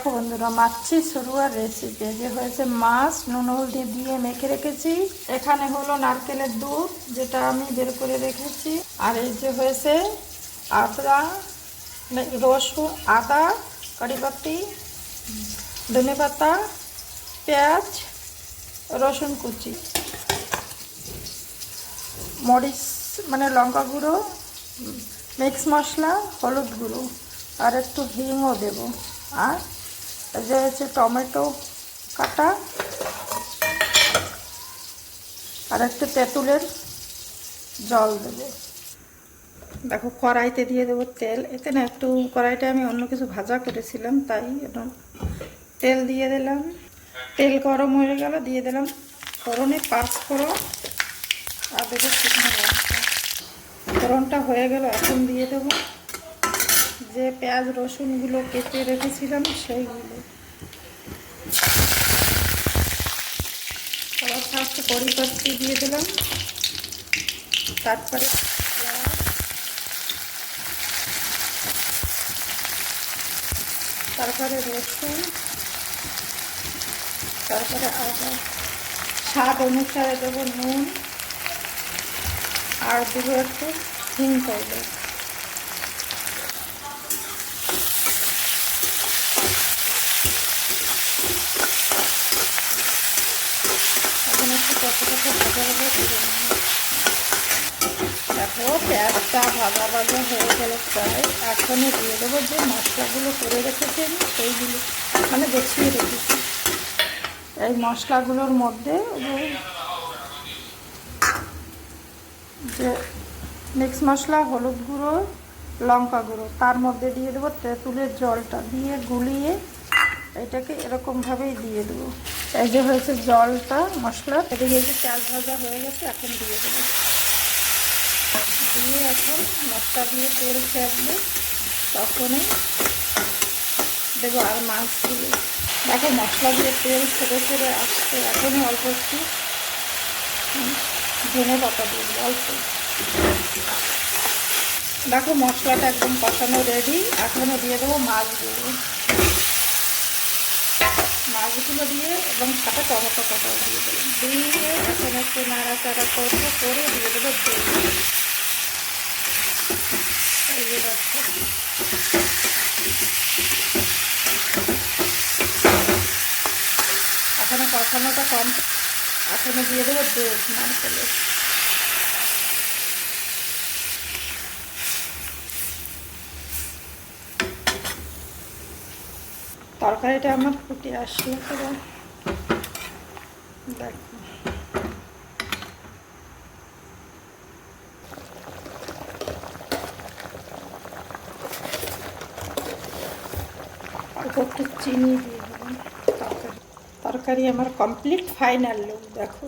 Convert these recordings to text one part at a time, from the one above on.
বন্ধুরা, মাছি সরুয়ার রেসিপি যে হয়েছে মাছ নুন হলদি দিয়ে মেখে রেখেছি। এখানে হলো নারকেলের দুধ যেটা আমি বের করে রেখেছি। আর এই যে হয়েছে আদা, রসুন, আদা, কারিপাতি, ধনে পাতা, পেঁয়াজ, রসুন কুচি, মরিচ মানে লঙ্কা গুঁড়ো, মিক্স মশলা, হলুদ গুঁড়ো আর একটু হিংও দেব। আর যে হচ্ছে টমেটো কাটা আর একটু তেঁতুলের জল দেব। দেখো কড়াইতে দিয়ে দেবো তেল। এতে না একটু কড়াইটা আমি অন্য কিছু ভাজা করেছিলাম, তাই একটু তেল দিয়ে দিলাম। তেল গরম হয়ে গেল, দিয়ে দিলাম ফোড়নে 5 ফোড়ন আর দেবো শুকনো লঙ্কা। ফোড়নটা হয়ে গেল, এখন দিয়ে দেবো যে পেঁয়াজ রসুনগুলো কেটে রেখেছিলাম সেইগুলো। সবার ফার্স্ট কড়িপাতি দিয়ে দিলাম, তারপরে তারপরে রসুন, তারপরে আদা, স্বাদ অনুসারে দেবো নুন আর দেবো একটু হিং পাউডার। এখন একটু কতটা ভাজা ভাজা করে নেব। দেখো পেঁয়াজটা ভাজা ভাজা হয়ে গেল প্রায়। এখনই দিয়ে দেবো যে মশলাগুলো করে রেখেছি আমি, সেইগুলো মানে গুছিয়ে রেখেছি। এই মশলাগুলোর মধ্যে যে মিক্স মশলা, হলুদ গুঁড়ো, লঙ্কা গুঁড়ো, তার মধ্যে দিয়ে দেবো তেঁতুলের জলটা দিয়ে গুলিয়ে এটাকে এরকমভাবেই দিয়ে দেবো। এই যে হয়েছে জলটা মশলা, এদিকে যে পেঁয়াজ ভাজা হয়ে গেছে, এখন দিয়ে দেবো। দিয়ে এখন মশলা দিয়ে তেল ছাড়বে, তখনই দেবো আর মাছগুলো। দেখো মশলা দিয়ে তেল ছেড়ে ছেড়ে আসছে, এখনই অল্প একটু ধনে পাতা দিয়ে দেবো অল্প। দেখো মশলাটা একদম কষানো রেডি। এখনও দিয়ে দেবো মাছগুলো দিয়ে এবং সাথে টমেটো কাটাও দিয়ে দেবো। দিয়ে এখন একটু নাড়াচাড়া করবো, করে দিয়ে দেবো দই। এই যে দেখো এখনো কষানোটা কম, এখনো দিয়ে দেবো দুধ নারকেলের। তরকারিটা আমার ফুটে আসলো, দেখো অল্প একটু চিনি দিয়ে দিলাম। তরকারি আমার কমপ্লিট, ফাইনাল লুক দেখো।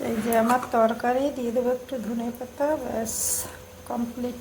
এই যে আমার তরকারি, দিয়ে দেবো একটু ধনে পাতা, ব্যাস কমপ্লিট।